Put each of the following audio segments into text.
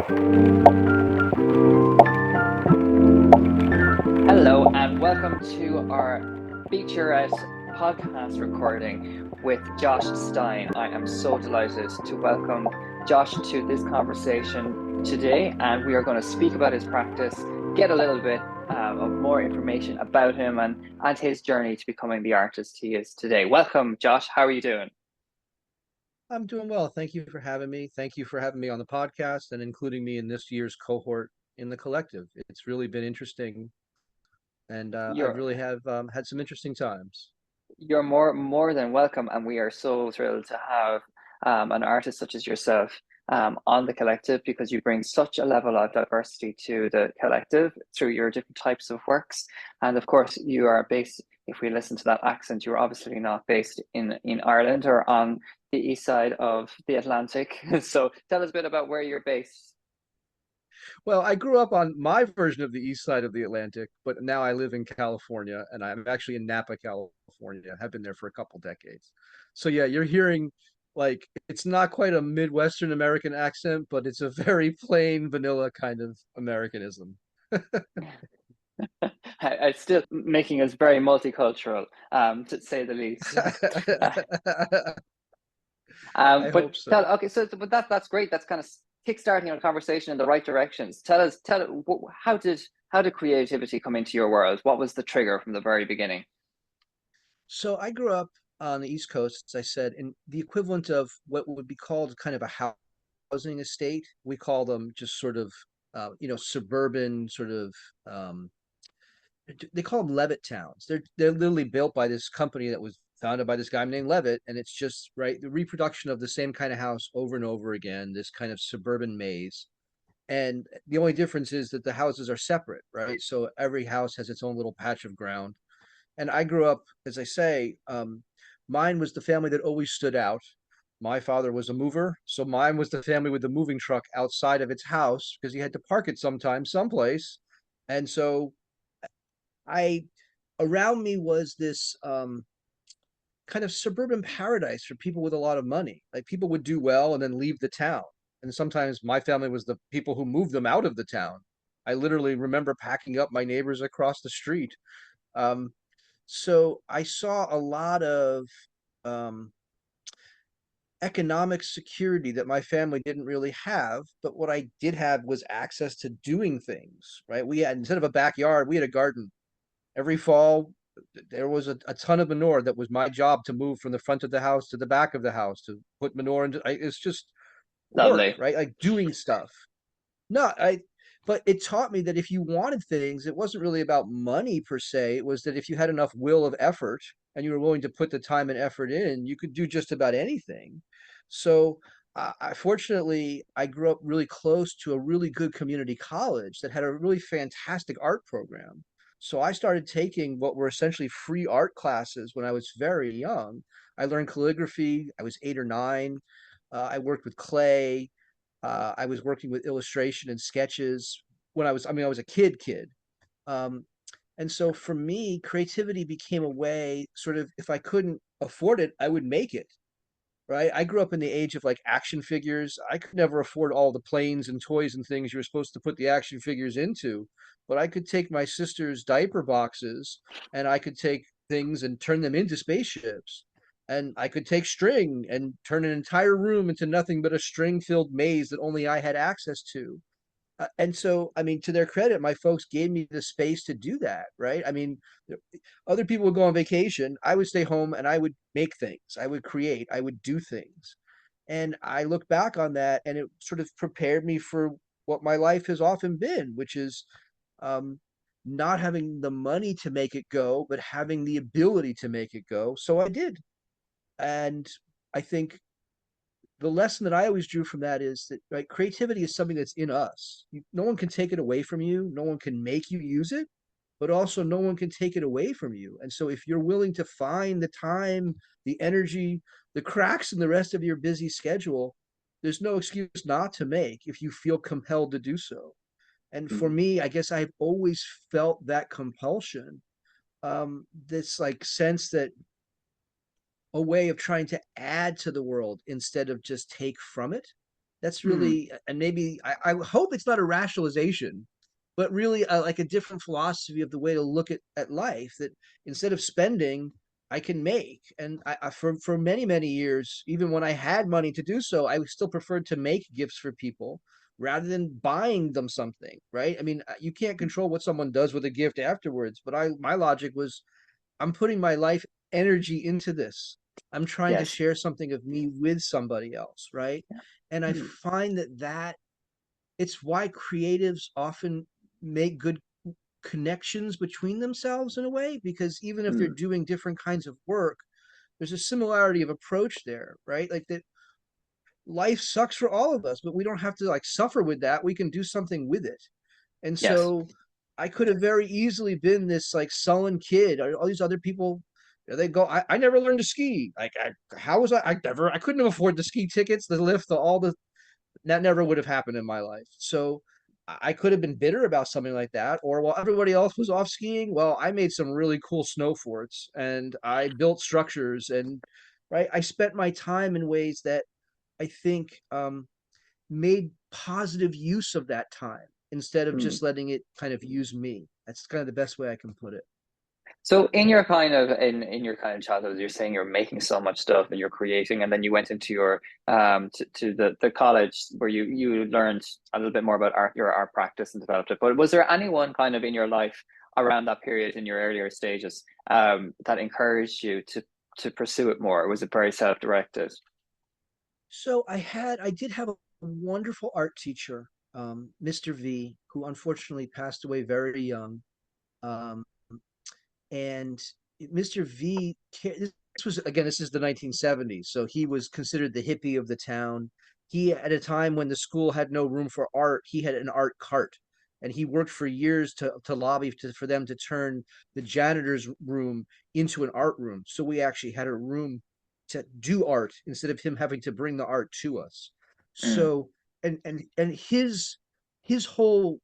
Hello, and welcome to our featurette podcast recording with Josh Stein. I am so delighted to welcome Josh to this conversation today, and we are going to speak about his practice, get a little bit of more information about him and his journey to becoming the artist he is today. Welcome, Josh. How are you doing? I'm doing well. Thank you for having me. Thank you for having me on the podcast and including me in this year's cohort in the collective. It's really been interesting, and I You're really have had some interesting times. You're more than welcome, and we are so thrilled to have an artist such as yourself on the collective because you bring such a level of diversity to the collective through your different types of works. And of course, you are based. If we listen to that accent, you're obviously not based in Ireland or on the east side of the Atlantic. So tell us a bit about where you're based. Well, I grew up on my version of the east side of the Atlantic, but now I live in California, and I'm actually in Napa, California. I've been there for a couple decades. So yeah, you're hearing like it's not quite a Midwestern American accent, but it's a very plain vanilla kind of Americanism. It's still making us very multicultural, to say the least. I But hope tell so. okay, but that's great. That's kind of kickstarting a conversation in the right directions. How did creativity come into your world? What was the trigger from the very beginning? So I grew up on the East Coast, as I said, in the equivalent of what would be called kind of a housing estate. We call them just sort of, suburban sort of. Um, they call them Levitt towns. They're literally built by this company that was founded by this guy named Levitt, and it's just right the reproduction of the same kind of house over and over again. This kind of suburban maze. And the only difference is that the houses are separate, right? So every house has its own little patch of ground. And I grew up, as I say, mine was the family that always stood out. My father was a mover, so mine was the family with the moving truck outside of its house because he had to park it sometime, someplace. And so I, around me was this kind of suburban paradise for people with a lot of money. Like people would do well and then leave the town. And sometimes my family was the people who moved them out of the town. I literally remember packing up my neighbors across the street. Um, so I saw a lot of um, economic security that my family didn't really have. But what I did have was access to doing things, right? We had, instead of a backyard, we had a garden. Every fall, there was a ton of manure that was my job to move from the front of the house to the back of the house to put manure into. It's just work, Lovely. right? Like doing stuff. No, but it taught me that if you wanted things, it wasn't really about money per se. It was that if you had enough will of effort and you were willing to put the time and effort in, you could do just about anything. So, fortunately, I grew up really close to a really good community college that had a really fantastic art program. So I started taking what were essentially free art classes when I was very young. I learned calligraphy. I was 8 or 9. I worked with clay. I was working with illustration and sketches when I was a kid. Um, and so for me, creativity became a way, sort of, if I couldn't afford it, I would make it, right? I grew up in the age of like action figures. I could never afford all the planes and toys and things you were supposed to put the action figures into, but I could take my sister's diaper boxes and I could take things and turn them into spaceships. And I could take string and turn an entire room into nothing but a string filled maze that only I had access to. And so, I mean, to their credit, my folks gave me the space to do that, right? I mean, other people would go on vacation. I would stay home and I would make things. I would create. I would do things. And I look back on that and it sort of prepared me for what my life has often been, which is um, not having the money to make it go, but having the ability to make it go. So I did. And I think the lesson that I always drew from that is that right, creativity is something that's in us. No one can take it away from you. No one can make you use it, but also no one can take it away from you. And so if you're willing to find the time, the energy, the cracks in the rest of your busy schedule, there's no excuse not to make if you feel compelled to do so. And for me, I guess I've always felt that compulsion, this like sense that a way of trying to add to the world instead of just take from it. That's Mm. really, and maybe I hope it's not a rationalization, but really like a different philosophy of the way to look at life. That instead of spending, I can make. And for many years, even when I had money to do so, I still preferred to make gifts for people rather than buying them something. Right? I mean, you can't control what someone does with a gift afterwards. But I my logic was, I'm putting my life energy into this. I'm trying to Yes. share something of me with somebody else, right? Yeah. And I Mm. find that it's why creatives often make good connections between themselves in a way, because even if they're Mm. doing different kinds of work, there's a similarity of approach there, right? Like that life sucks for all of us, but we don't have to like suffer with that. We can do something with it. And Yes. so I could have very easily been this like sullen kid. All these other people, they go, I never learned to ski. Like, how was I couldn't have afforded the ski tickets, the lift, all the, that never would have happened in my life. So I could have been bitter about something like that. Or while everybody else was off skiing, well, I made some really cool snow forts and I built structures and, right. I spent my time in ways that I think made positive use of that time instead of Mm. just letting it kind of use me. That's kind of the best way I can put it. So in your kind of in your kind of childhood, you're saying you're making so much stuff and you're creating, and then you went into your to the college where you learned a little bit more about art, your art practice and developed it. But was there anyone kind of in your life around that period in your earlier stages that encouraged you to pursue it more? Or was it very self-directed? So I did have a wonderful art teacher, Mr. V, who unfortunately passed away very young. Um, and Mr. V, this was again, this is the 1970s, so he was considered the hippie of the town. He, at a time when the school had no room for art, he had an art cart, and he worked for years to lobby for them to turn the janitor's room into an art room. So we actually had a room to do art instead of him having to bring the art to us. Mm. So and his whole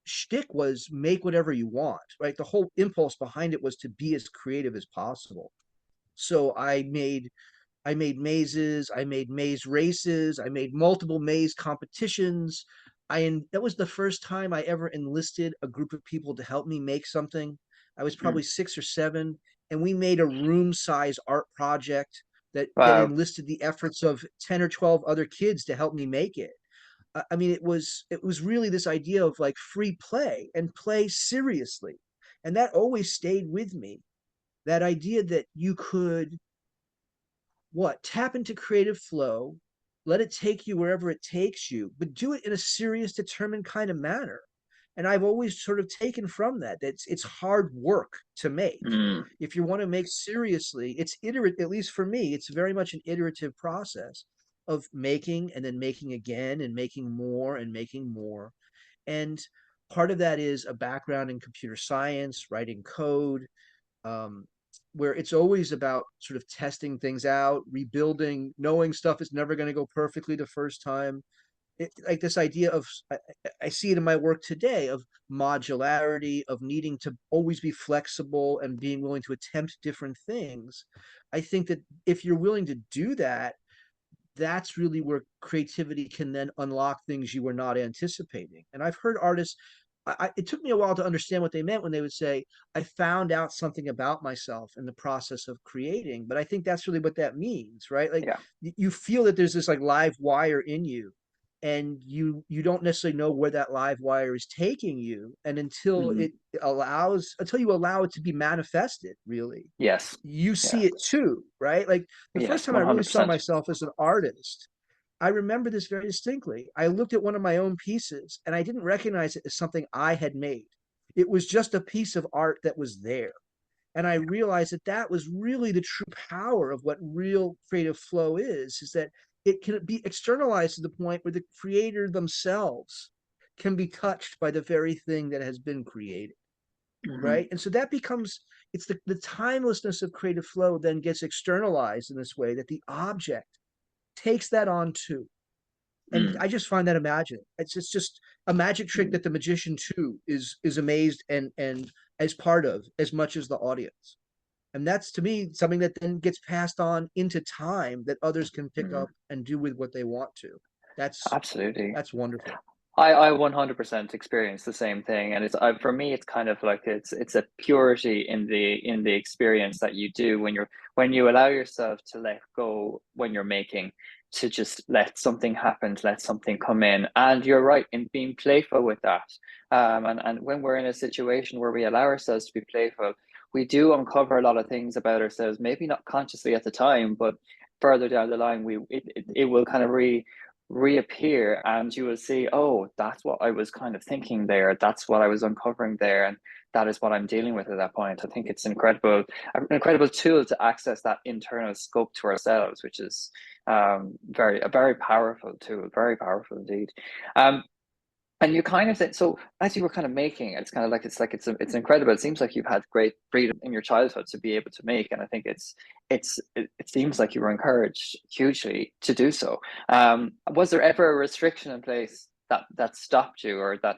shtick was make whatever you want, right? The whole impulse behind it was to be as creative as possible. So I made mazes, I made maze races, I made multiple maze competitions. That was the first time I ever enlisted a group of people to help me make something. I was Mm. probably 6 or 7, and we made a room size art project that Wow. enlisted the efforts of 10 or 12 other kids to help me make it. I mean, it was really this idea of like free play and play seriously. And that always stayed with me. That idea that you could tap into creative flow, let it take you wherever it takes you, but do it in a serious, determined kind of manner. And I've always sort of taken from that it's hard work to make. Mm. If you want to make seriously, it's iterative, at least for me, it's very much an iterative process of making and then making again and making more and making more. And part of that is a background in computer science, writing code, um, where it's always about sort of testing things out, rebuilding, knowing stuff is never going to go perfectly the first time. Like this idea of, I see it in my work today of modularity, of needing to always be flexible and being willing to attempt different things. I think that if you're willing to do that, that's really where creativity can then unlock things you were not anticipating. And I've heard artists, it took me a while to understand what they meant when they would say, I found out something about myself in the process of creating. But I think that's really what that means, right? Like Yeah. you feel that there's this like live wire in you, and you don't necessarily know where that live wire is taking you. And Mm. until you allow it to be manifested, really, Yes. you Yeah. see it too, right? Like the first Yes. time I really saw 100%. myself as an artist, I remember this very distinctly. I looked at one of my own pieces and I didn't recognize it as something I had made. It was just a piece of art that was there. And I realized that that was really the true power of what real creative flow is that it can be externalized to the point where the creator themselves can be touched by the very thing that has been created, Hmm. right? And so that becomes, it's the timelessness of creative flow then gets externalized in this way that the object takes that on too. And Mm. I just find that imaginative. It's just a magic trick Mm. that the magician too is amazed and as part of as much as the audience. And that's to me something that then gets passed on into time that others can pick Mm. up and do with what they want to. That's Absolutely. that's wonderful. I 100% experience the same thing, and for me it's kind of like it's a purity in the experience that you do when you allow yourself to let go when you're making, to just let something happen, to let something come in, and you're right in being playful with that. And when we're in a situation where we allow ourselves to be playful, we do uncover a lot of things about ourselves, maybe not consciously at the time, but further down the line, it will kind of reappear, and you will see, oh, that's what I was kind of thinking there, that's what I was uncovering there, and that is what I'm dealing with at that point. I think it's an incredible tool to access that internal scope to ourselves, which is a very powerful tool, very powerful indeed. um and you kind of said, so as you were kind of making, it's kind of like it's incredible. It seems like you've had great freedom in your childhood to be able to make, and I think it seems like you were encouraged hugely to do so. Was there ever a restriction in place that stopped you, or that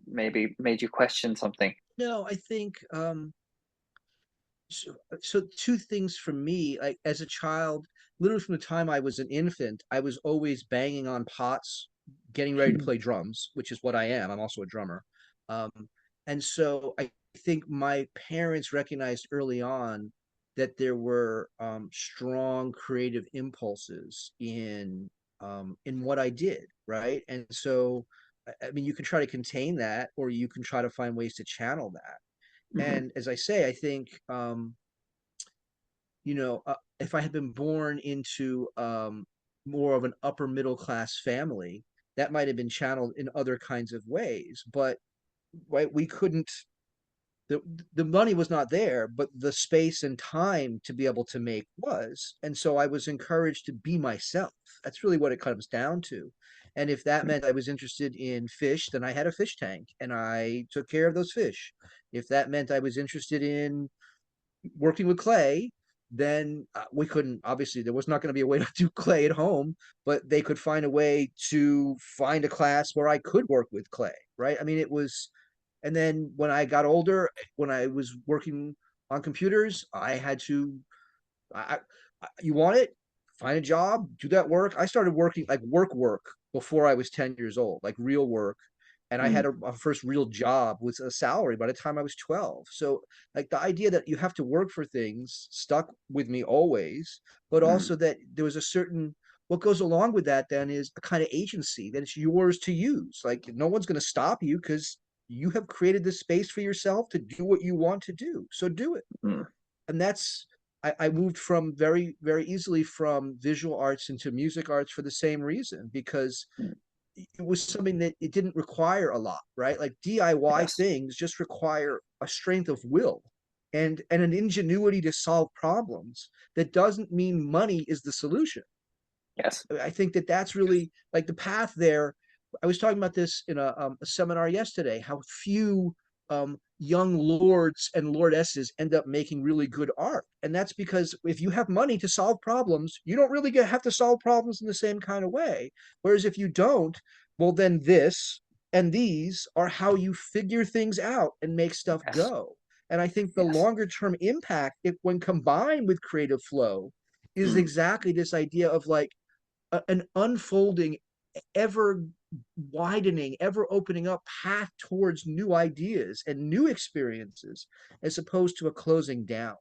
maybe made you question something? No, I think so two things for me, like as a child, literally from the time I was an infant, I was always banging on pots, getting ready to play drums, which is what I am. I'm also a drummer. Um, and so I think my parents recognized early on that there were strong creative impulses in what I did, right? And so I mean, you can try to contain that, or you can try to find ways to channel that. Hmm. And as I say, I think if I had been born into more of an upper middle class family, that might have been channeled in other kinds of ways. But right, we couldn't. The, the money was not there, but the space and time to be able to make was. And so I was encouraged to be myself. That's really what it comes down to. And if that meant I was interested in fish, then I had a fish tank and I took care of those fish. If that meant I was interested in working with clay, then we couldn't, obviously there was not going to be a way to do clay at home, but they could find a way to find a class where I could work with clay, right? I mean, it was. And then when I got older, when I was working on computers, I had to I, you want it, find a job, do that work. I started working like work before I was 10 years old, like real work. And I had Mm, a first real job with a salary by the time I was 12. So like the idea that you have to work for things stuck with me always, but mm, also that there was a certain, what goes along with that then is a kind of agency that it's yours to use. Like no one's going to stop you because you have created this space for yourself to do what you want to do. So do it. mm, And that's I moved from very easily from visual arts into music arts for the same reason, because mm. it was something that it didn't require a lot, right? Like DIY Yes, things just require a strength of will and an ingenuity to solve problems. That doesn't mean money is the solution. yes. I think that that's really like the path there. I was talking about this in a seminar yesterday, how few young lords and lordesses end up making really good art. And that's because if you have money to solve problems, you don't really have to solve problems in the same kind of way. Whereas if you don't, well, then this and these are how you figure things out and make stuff Yes, go. And I think the yes. longer term impact, if when combined with creative flow, is Mm, exactly this idea of like an unfolding, ever widening, ever opening up path towards new ideas and new experiences, as opposed to a closing down.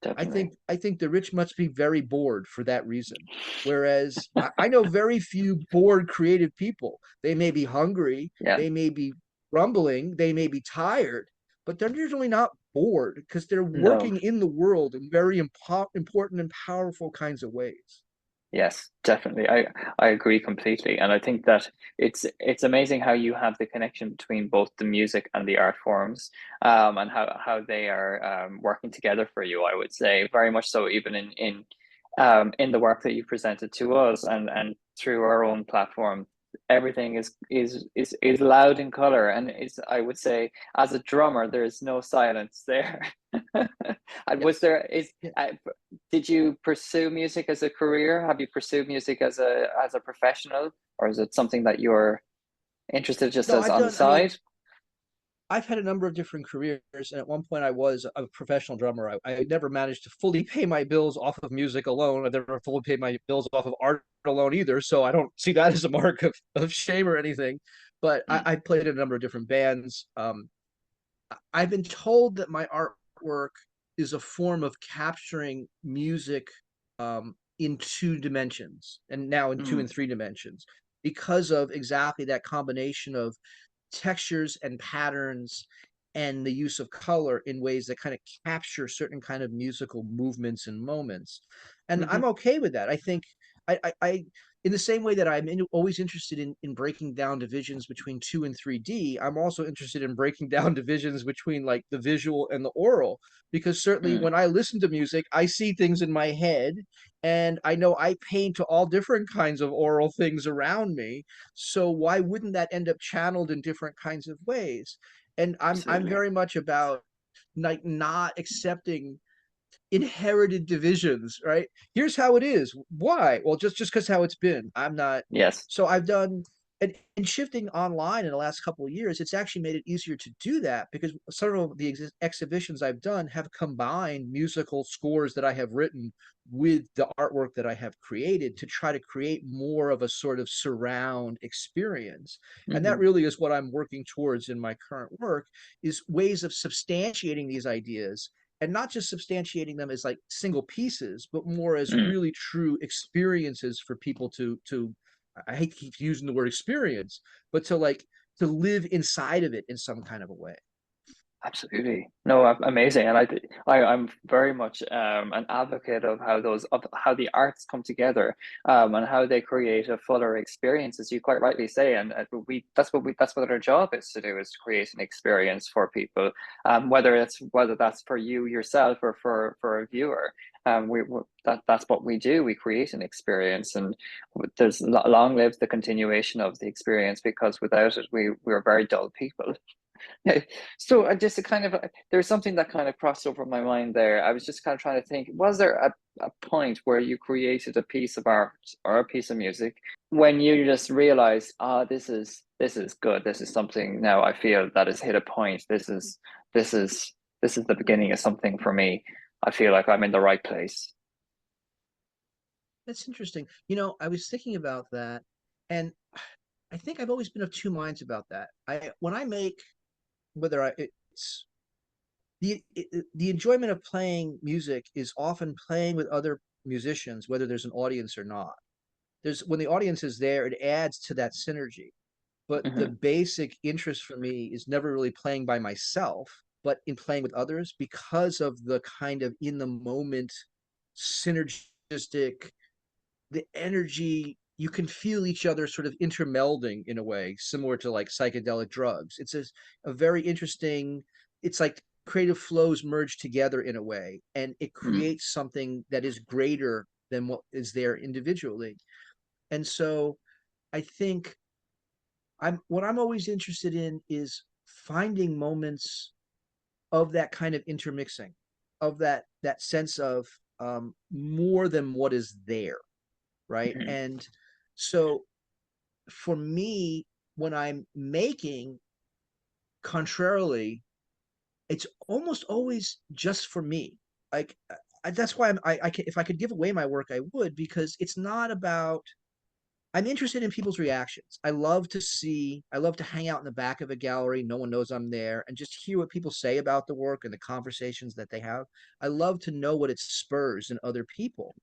definitely. I think the rich must be very bored for that reason. Whereas I know very few bored creative people. They may be hungry, Yeah. they may be grumbling, they may be tired, but they're usually not bored because they're No. working in the world in very important and powerful kinds of ways. Yes, definitely. I agree completely, and I think that it's amazing how you have the connection between both the music and the art forms, and how they are working together for you. I would say very much so, even in the work that you presented to us, and through our own platform. Everything is loud in color, and is, I would say, as a drummer, there is no silence there. And was Yes. there is Yeah. did you pursue music as a career? Have you pursued music as a professional, or is it something that you're interested just No, as I've on the done, I mean, side? I've had a number of different careers, and at one point I was a professional drummer. I never managed to fully pay my bills off of music alone. I never fully paid my bills off of art alone either, so I don't see that as a mark of shame or anything. But Mm, I played in a number of different bands. I've been told that my artwork is a form of capturing music in two dimensions, and now in two mm, and three dimensions, because of exactly that combination of textures and patterns and the use of color in ways that kind of capture certain kind of musical movements and moments. And mhm, I'm okay with that. I think I in the same way that always interested in breaking down divisions between 2 and 3D, I'm also interested in breaking down divisions between like the visual and the oral, because certainly mm, when I listen to music, I see things in my head, and I know I paint to all different kinds of oral things around me. So why wouldn't that end up channeled in different kinds of ways? And I'm absolutely. very much about like not accepting inherited divisions, right? Here's how it is. Why? Well, just because how it's been. I'm not. Yes. So I've done, and in shifting online in the last couple of years, it's actually made it easier to do that, because several of the exhibitions I've done have combined musical scores that I have written with the artwork that I have created to try to create more of a sort of surround experience. And that Hmm. really is what I'm working towards in my current work, is ways of substantiating these ideas, and not just substantiating them as like single pieces, but more as Mm, really true experiences for people to I hate to keep using the word experience, but to like to live inside of it in some kind of a way. absolutely. No, amazing. And I'm very much an advocate of how the arts come together, and how they create a fuller experience, as you quite rightly say. And that's what our job is to do, is to create an experience for people, whether that's for you yourself or for a viewer. That's what we do. We create an experience, and there's long live the continuation of the experience, because without it, we're very dull people. So I just kind of there's something that kind of crossed over my mind there. I was just kind of trying to think, was there a point where you created a piece of art or a piece of music when you just realized, this is good. This is something now I feel that has hit a point. This is this is the beginning of something for me. I feel like I'm in the right place. That's interesting. I was thinking about that, and I think I've always been of two minds about that. I when I make, whether it's the enjoyment of playing music is often playing with other musicians, whether there's an audience or not. There's When the audience is there, it adds to that synergy. But the Hmm. basic interest for me is never really playing by myself, but in playing with others, because of the kind of in the moment synergistic, the energy, you can feel each other sort of intermelding in a way similar to like psychedelic drugs. It's a very interesting, it's like creative flows merge together in a way, and it Mm. creates something that is greater than what is there individually. And so I think I'm always interested in is finding moments of that kind of intermixing, of that sense of more than what is there, right? Hmm. And so for me, when I'm making, contrarily, it's almost always just for me. Like that's why if I could give away my work, I would, because it's not about. I'm interested in people's reactions. I love to hang out in the back of a gallery. No one knows I'm there, and just hear what people say about the work and the conversations that they have. I love to know what it spurs in other people.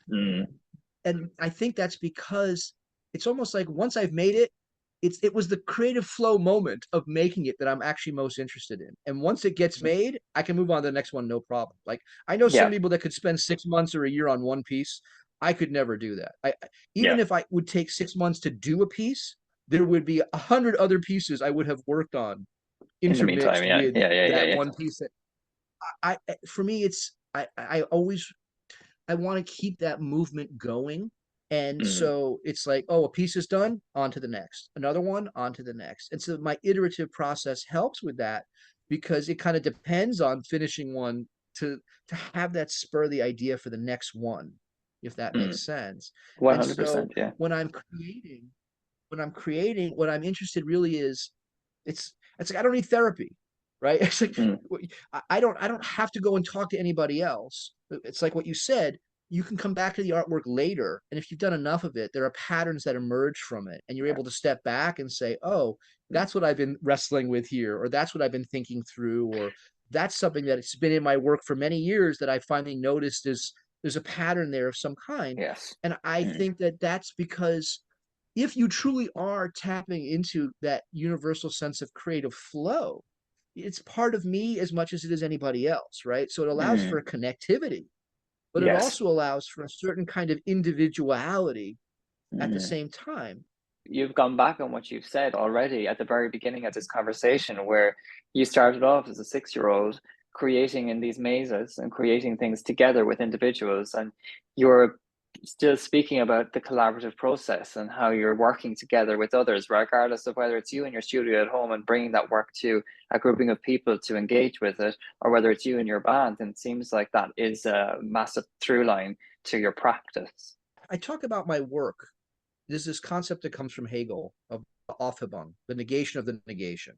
Mm. And I think that's because it's almost like once I've made it, it was the creative flow moment of making it that I'm actually most interested in. And once it gets made, I can move on to the next one, no problem. Like I know some Yeah. people that could spend 6 months or a year on one piece. I could never do that. Yeah. Even if I would take 6 months to do a piece, there would be 100 other pieces I would have worked on In the meantime, intermixed yeah, with yeah, yeah, yeah, that yeah. one piece. That for me, it's I always I want to keep that movement going. And Mm. so it's like, oh, a piece is done, on to the next, another one, on to the next. And so my iterative process helps with that, because it kind of depends on finishing one to to have that spur the idea for the next one, if that Mm. makes sense. And so 100%, yeah. when I'm creating, what I'm interested really is, it's It's like I don't need therapy, right? It's like mm, I don't have to go and talk to anybody else. It's like what you said. You can come back to the artwork later, and if you've done enough of it, there are patterns that emerge from it, and you're yeah, able to step back and say, "Oh, that's what I've been wrestling with here," or "That's what I've been thinking through," or "That's something that it's been in my work for many years that I finally noticed is there's a pattern there of some kind." yes, And I mm, think that that's because if you truly are tapping into that universal sense of creative flow, it's part of me as much as it is anybody else, right? So it allows for mm, a connectivity, but it yes. also allows for a certain kind of individuality at the Mm. same time. You've gone back on what you've said already at the very beginning of this conversation, where you started off as a 6 year old creating in these mazes and creating things together with individuals. And you're still speaking about the collaborative process and how you're working together with others, regardless of whether it's you in your studio at home and bringing that work to a grouping of people to engage with it, or whether it's you in your band. And it seems like that is a massive through line to your practice. I talk about my work. There's this concept that comes from Hegel of Aufhebung, the negation of the negation.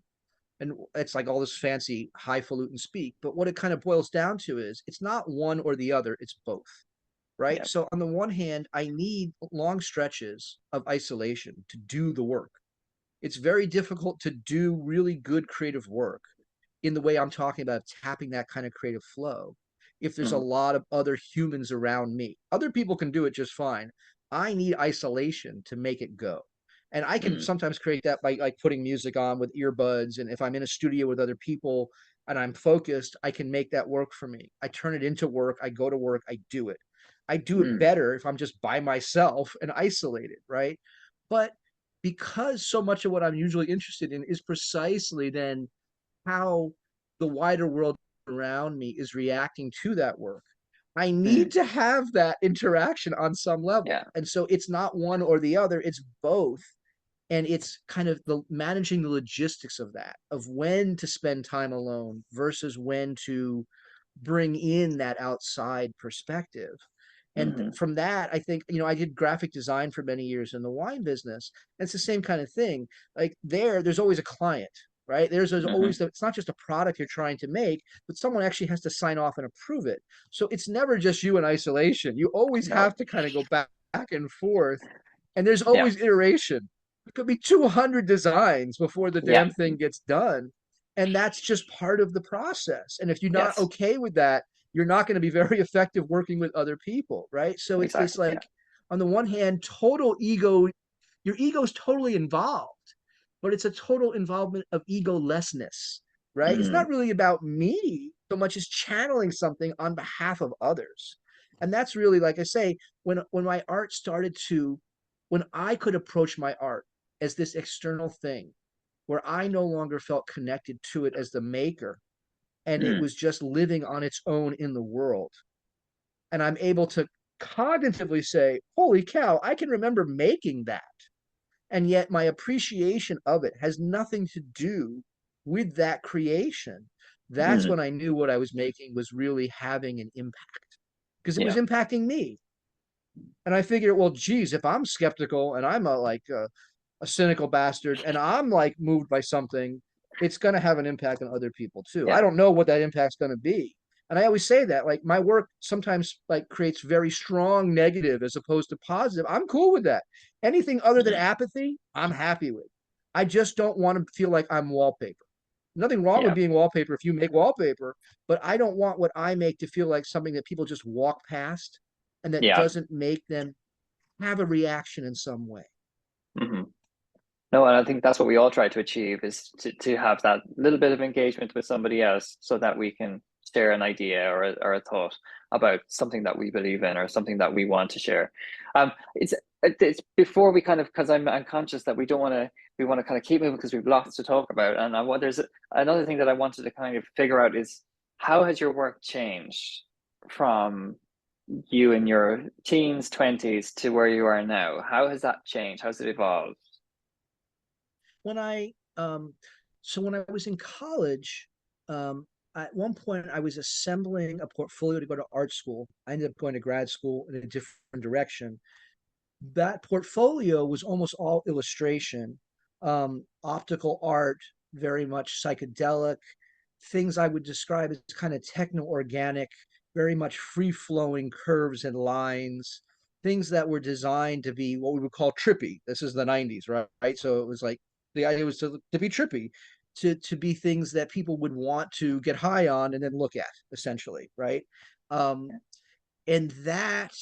And it's like all this fancy highfalutin speak, but what it kind of boils down to is it's not one or the other, it's both, right? Yeah. So on the one hand, I need long stretches of isolation to do the work. It's very difficult to do really good creative work in the way I'm talking about tapping that kind of creative flow if there's a Mm, lot of other humans around me. Other people can do it just fine. I need isolation to make it go. And I can mm, sometimes create that by like putting music on with earbuds. And if I'm in a studio with other people and I'm focused, I can make that work for me. I turn it into work. I go to work. I do it. I do it mm, better if I'm just by myself and isolated, right? But because so much of what I'm usually interested in is precisely then how the wider world around me is reacting to that work. I need mm. to have that interaction on some level. Yeah. And so it's not one or the other, it's both. And it's kind of the managing the logistics of that, of when to spend time alone versus when to bring in that outside perspective. And Hmm. from that, I think, I did graphic design for many years in the wine business. And it's the same kind of thing. Like there's always a client, right? There's Hmm. always it's not just a product you're trying to make, but someone actually has to sign off and approve it. So it's never just you in isolation. You always No. have to kind of go back and forth. And there's Yeah. always iteration. It could be 200 designs before the Yeah. damn thing gets done. And that's just part of the process. And if you're not Yes. okay with that, you're not going to be very effective working with other people, right? So it's this Exactly. Yeah. like, on the one hand, total ego, your ego is totally involved, but it's a total involvement of egolessness, right? It's Mm. not really about me so much as channeling something on behalf of others. And that's really, like I say, when my art started to, when I could approach my art as this external thing where I no longer felt connected to it as the maker and it Mm. was just living on its own in the world. And I'm able to cognitively say, holy cow, I can remember making that. And yet my appreciation of it has nothing to do with that creation. That's Mm. when I knew what I was making was really having an impact because it was Yeah. impacting me. And I figured, well, geez, if I'm skeptical and I'm a cynical bastard and I'm like moved by something, it's going to have an impact on other people too. I Yeah. don't know what that impact's going to be. And I always say that like my work sometimes like creates very strong negative as opposed to positive. I'm cool with that. Anything other than Mm. apathy, I'm happy with. I just don't want to feel like I'm wallpaper. Nothing wrong with Yeah. being wallpaper if you make wallpaper, but I don't want what I make to feel like something that people just walk past and that Yeah. doesn't make them have a reaction in some way. Hmm. No, and I think that's what we all try to achieve is to have that little bit of engagement with somebody else so that we can share an idea or a thought about something that we believe in or something that we want to share. It's before we kind of because I'm conscious that we want to kind of keep moving because we've lots to talk about. And I want there's another thing that I wanted to kind of figure out is how has your work changed from you in your teens, 20s to where you are now? How has that changed? How's it evolved? When I so when I was in college, at one point I was assembling a portfolio to go to art school. I ended up going to grad school in a different direction. That portfolio was almost all illustration, optical art, very much psychedelic, things I would describe as kind of techno organic, very much free flowing curves and lines, things that were designed to be what we would call trippy. This is the 90s, right? So it was like the idea was to be trippy, to be things that people would want to get high on and then look at, essentially, right? Um, and that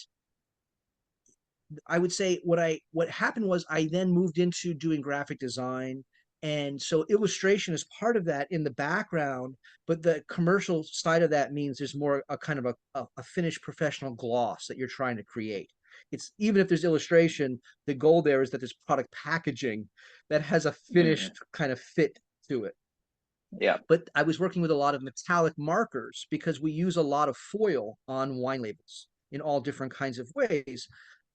I would say what happened was I then moved into doing graphic design. And so illustration is part of that in the background, but the commercial side of that means there's more a kind of a finished professional gloss that you're trying to create. It's even if there's illustration, the goal there is that there's product packaging that has a Mm. finished kind of fit to it. Yeah. But I was working with a lot of metallic markers because we use a lot of foil on wine labels in all different kinds of ways.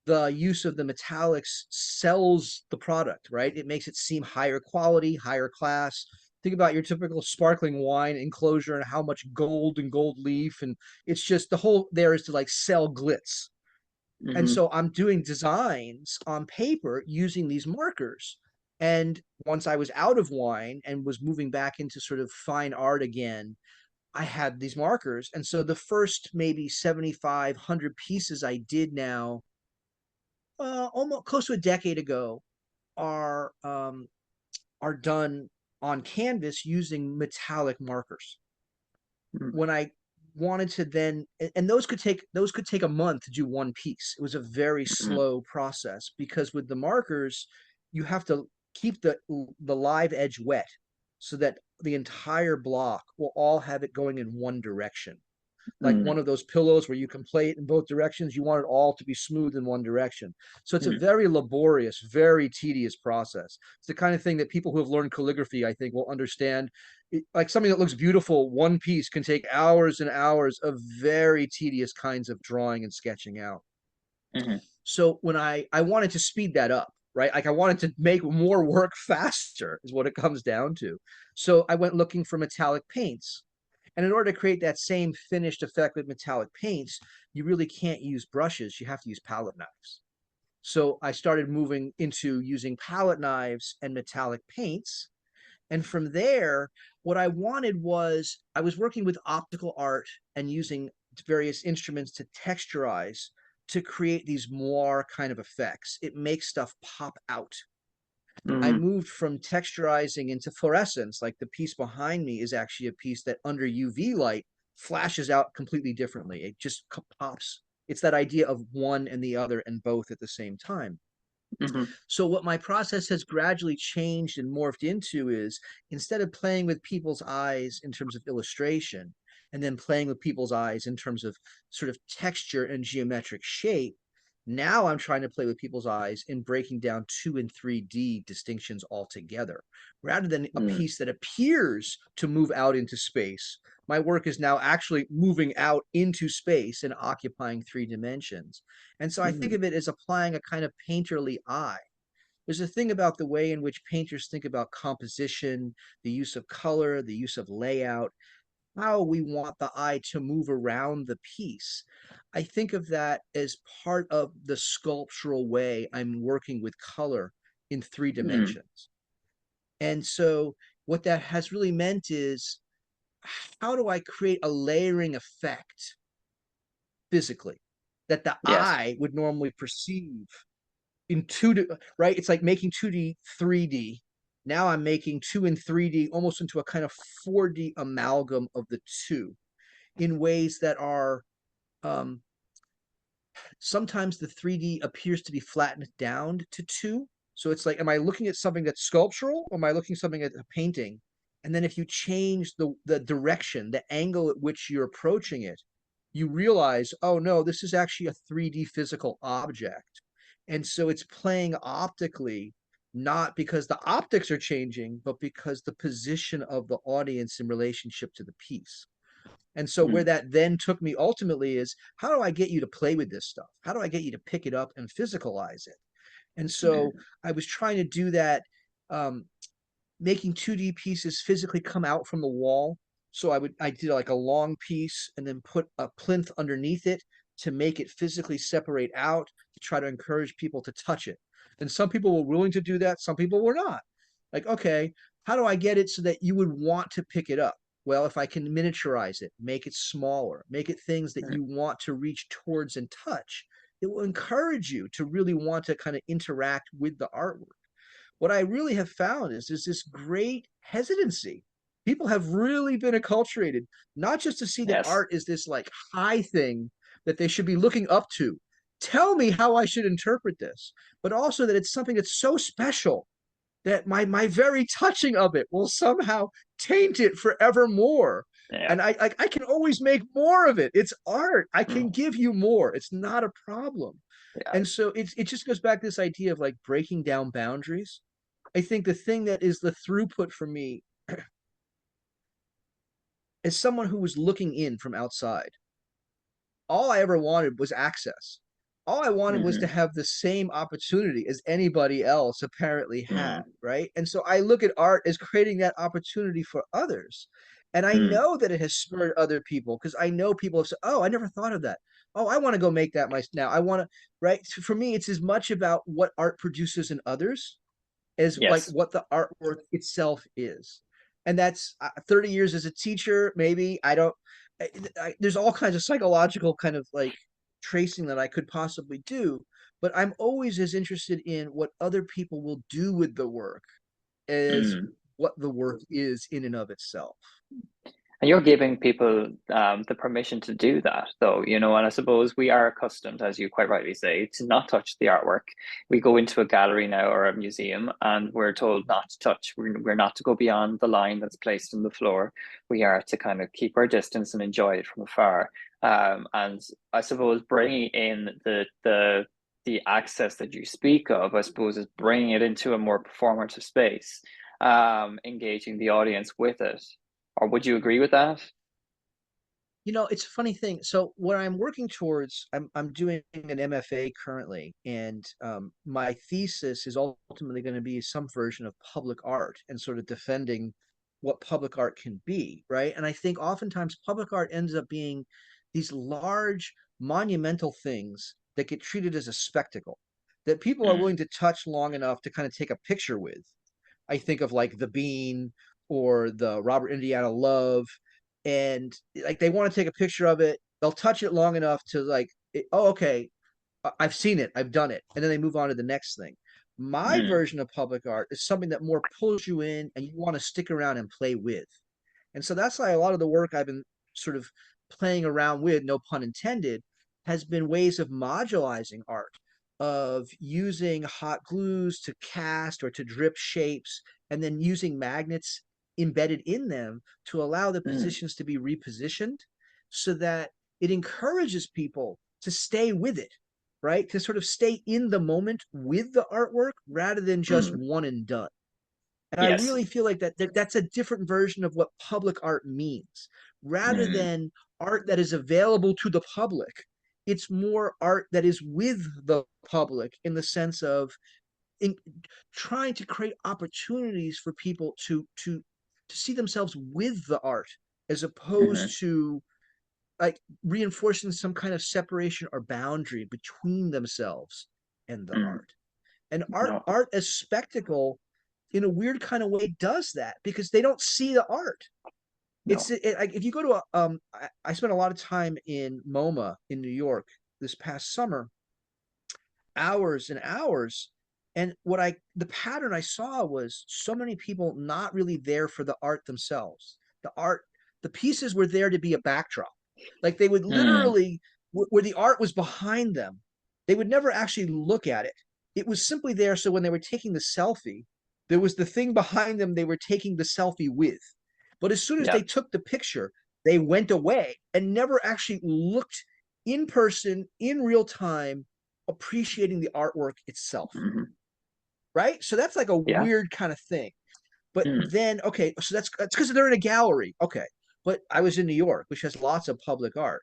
The use of the metallics sells the product, right? It makes it seem higher quality, higher class. Think about your typical sparkling wine enclosure and how much gold and gold leaf. And it's just the whole there is to like sell glitz. And Hmm. so I'm doing designs on paper using these markers. And once I was out of wine and was moving back into sort of fine art again, I had these markers. And so the first maybe 7,500 pieces I did now, almost close to a decade ago, are done on canvas using metallic markers. Mm. When I wanted to then, and those could take a month to do one piece. It was a very Mm. slow process because with the markers, you have to keep the live edge wet so that the entire block will all have it going in one direction, like Mm. one of those pillows where you can play it in both directions. You want it all to be smooth in one direction. So it's a Mm. very laborious, very tedious process. It's the kind of thing that people who have learned calligraphy, I think, will understand. Like something that looks beautiful, one piece can take hours and hours of very tedious kinds of drawing and sketching out. Hmm. So when I wanted to speed that up, right? Like I wanted to make more work faster is what it comes down to. So I went looking for metallic paints. And in order to create that same finished effect with metallic paints, you really can't use brushes. You have to use palette knives. So I started moving into using palette knives and metallic paints. And from there, what I wanted was I was working with optical art and using various instruments to texturize to create these moire kind of effects. It makes stuff pop out. I Mm. moved from texturizing into fluorescence. Like the piece behind me is actually a piece that under UV light flashes out completely differently. It just pops. It's that idea of one and the other and both at the same time. Hmm. So what my process has gradually changed and morphed into is instead of playing with people's eyes in terms of illustration and then playing with people's eyes in terms of sort of texture and geometric shape, now I'm trying to play with people's eyes in breaking down 2 and 3D distinctions altogether. Rather than a Mm. piece that appears to move out into space, my work is now actually moving out into space and occupying 3 dimensions. And so I think Mm. of it as applying a kind of painterly eye. There's a thing about the way in which painters think about composition, the use of color, the use of layout, how we want the eye to move around the piece. I think of that as part of the sculptural way I'm working with color in three Mm. dimensions. And so, what that has really meant is how do I create a layering effect physically that the Yes. eye would normally perceive in 2D, right? It's like making 2D, 3D. Now I'm making 2 and 3D almost into a kind of 4D amalgam of the two in ways that are um, sometimes the 3D appears to be flattened down to two. So it's like, am I looking at something that's sculptural or am I looking at something at a painting? And then if you change the direction, the angle at which you're approaching it, you realize, oh no, this is actually a 3D physical object. And so it's playing optically, not because the optics are changing, but because the position of the audience in relationship to the piece. And so where Mm. that then took me ultimately is how do I get you to play with this stuff? How do I get you to pick it up and physicalize it? And so Mm. I was trying to do that, making 2D pieces physically come out from the wall. So I did like a long piece and then put a plinth underneath it to make it physically separate out to try to encourage people to touch it. And some people were willing to do that, some people were not. Like, okay, how do I get it so that you would want to pick it up? Well, if I can miniaturize it, make it smaller, make it things that Mm. you want to reach towards and touch, it will encourage you to really want to kind of interact with the artwork. What I really have found is there's this great hesitancy. People have really been acculturated, not just to see that Yes. art is this like high thing that they should be looking up to. Tell me how I should interpret this, but also that it's something that's so special that my very touching of it will somehow taint it forevermore. Yeah. And I can always make more of it. It's art. I Mm. can give you more. It's not a problem. Yeah. And so it just goes back to this idea of like breaking down boundaries. I think the thing that is the throughput for me as someone who was looking in from outside, all I ever wanted was access. All I wanted was to Hmm. have the same opportunity as anybody else apparently had, Mm. right? And so I look at art as creating that opportunity for others. And I Mm. know that it has spurred other people because I know people have said, "Oh, I never thought of that. Oh, I want to go make that myself now. I want to," right? So for me, it's as much about what art produces in others as like Yes. what the artwork itself is. And that's 30 years as a teacher, maybe. I don't, there's all kinds of psychological kind of like tracing that I could possibly do, but I'm always as interested in what other people will do with the work as Mm. what the work is in and of itself. And you're giving people the permission to do that, though, you know, and I suppose we are accustomed, as you quite rightly say, to not touch the artwork. We go into a gallery now or a museum and we're told not to touch. We're not to go beyond the line that's placed on the floor. We are to kind of keep our distance and enjoy it from afar. And I suppose bringing in the access that you speak of, I suppose, is bringing it into a more performative space, engaging the audience with it. Or would you agree with that? You know, it's a funny thing. So what I'm working towards, I'm doing an MFA currently, and my thesis is ultimately going to be some version of public art and sort of defending what public art can be, right? And I think oftentimes public art ends up being these large monumental things that get treated as a spectacle that people are Mm. willing to touch long enough to kind of take a picture with. I think of like the Bean or the Robert Indiana Love, and like they want to take a picture of it. They'll touch it long enough to like, oh, okay, I've seen it, I've done it, and then they move on to the next thing. My Mm. version of public art is something that more pulls you in and you want to stick around and play with. And so that's why a lot of the work I've been sort of playing around with, no pun intended, has been ways of modularizing art, of using hot glues to cast or to drip shapes, and then using magnets embedded in them to allow the Mm. positions to be repositioned so that it encourages people to stay with it, right? To sort of stay in the moment with the artwork rather than just Mm. one and done. And I Yes. really feel like that's a different version of what public art means. Rather Mm. than art that is available to the public, it's more art that is with the public in the sense of in, trying to create opportunities for people to see themselves with the art as Mm-hmm. opposed to like reinforcing some kind of separation or boundary between themselves and the Mm. art. And art No, art as spectacle in a weird kind of way does that because they don't see the art. no. Like if you go to I spent a lot of time in MoMA in New York this past summer, hours and hours. And the pattern I saw was so many people not really there for the art themselves. The pieces were there to be a backdrop. Like they would Mm. literally, where the art was behind them, they would never actually look at it. It was simply there. So when they were taking the selfie, there was the thing behind them they were taking the selfie with. But as soon as Yeah. they took the picture, they went away and never actually looked in person in real time appreciating the artwork itself, Mm-hmm. right? So that's like a Yeah. weird kind of thing. But Mm. then, okay, so that's because they're in a gallery. Okay, but I was in New York, which has lots of public art.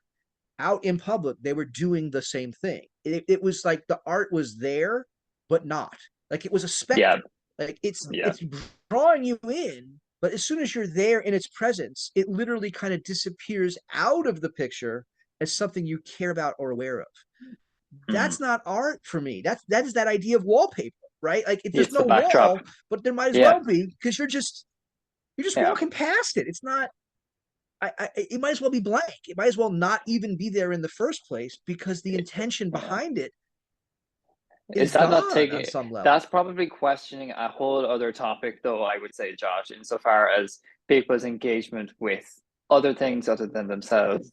Out in public, they were doing the same thing. It was like the art was there, but not. Like it was a Yeah. specter. Like Yeah. it's drawing you in, but as soon as you're there in its presence, it literally kind of disappears out of the picture as something you care about or aware of. Mm. That's not art for me. That is that idea of wallpaper, right? Like if there's It's no the backdrop. wall, but there might as Yeah. well be because you're just You're just Yeah. walking past it. It's not. It might as well be blank. It might as well not even be there in the first place because the intention Yeah. behind it Is is that not gone on taking, some that's level. probably questioning a whole other topic, though, I would say, Josh, insofar as people's engagement with other things other than themselves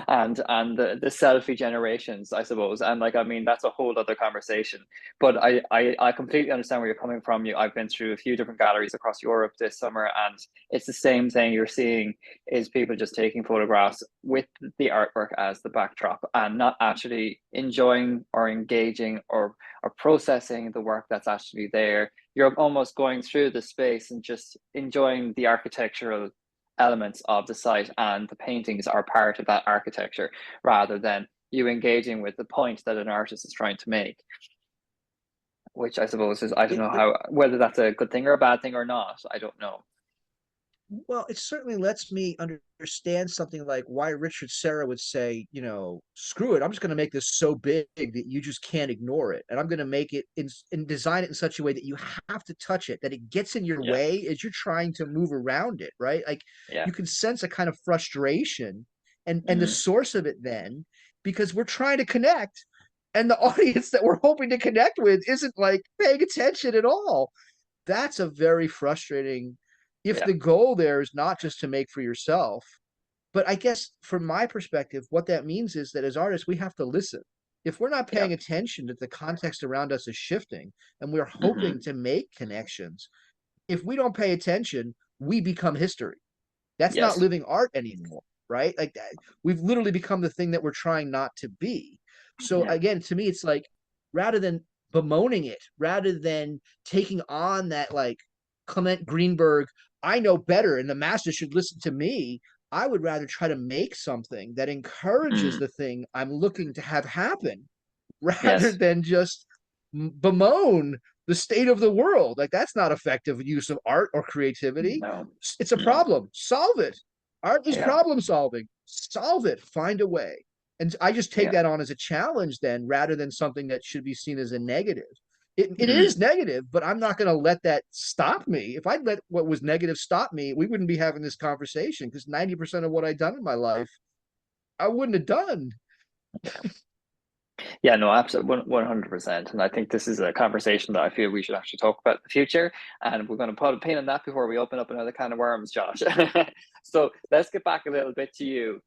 and the selfie generations, I suppose. And like, I mean, that's a whole other conversation. But I completely understand where you're coming from. I've been through a few different galleries across Europe this summer, and it's the same thing you're seeing is people just taking photographs with the artwork as the backdrop and not actually enjoying or engaging or processing the work that's actually there. You're almost going through the space and just enjoying the architectural elements of the site, and the paintings are part of that architecture rather than you engaging with the point that an artist is trying to make, which I suppose is, I don't know It how, whether that's a good thing or a bad thing or not, I don't know. Well, it certainly lets me understand something like why Richard Serra would say, screw it, I'm just going to make this so big that you just can't ignore it. And I'm going to make it and design it in such a way that you have to touch it, that it gets in your Yeah. way as you're trying to move around it, right? Like Yeah. you can sense a kind of frustration and the Mm-hmm. source of it then, because we're trying to connect and the audience that we're hoping to connect with isn't like paying attention at all. That's a very frustrating, if Yeah. the goal there is not just to make for yourself. But I guess from my perspective, what that means is that as artists, we have to listen. If we're not Yeah. paying attention that the context around us is shifting and we're hoping Mm-hmm. to make connections, if we don't pay attention, we become history. That's not Yes. living art anymore, right? Like that, we've literally become the thing that we're trying not to be. So Yeah. again, to me, it's like rather than bemoaning it, rather than taking on that like Clement Greenberg, I know better and the master should listen to me. I would rather try to make something that encourages Mm. the thing I'm looking to have happen rather Yes. than just bemoan the state of the world. Like that's not effective use of art or creativity. No. It's a No. problem. Solve it. Art is Yeah. problem solving. Solve it. Find a way. And I just take Yeah. that on as a challenge then, rather than something that should be seen as a negative. It is Mm. negative, but I'm not going to let that stop me. If I'd let what was negative stop me, we wouldn't be having this conversation because 90% of what I've done in my life, I wouldn't have done. Yeah, no, absolutely, 100%. And I think this is a conversation that I feel we should actually talk about in the future. And we're going to put a pin in that before we open up another can of worms, Josh. So let's get back a little bit to you.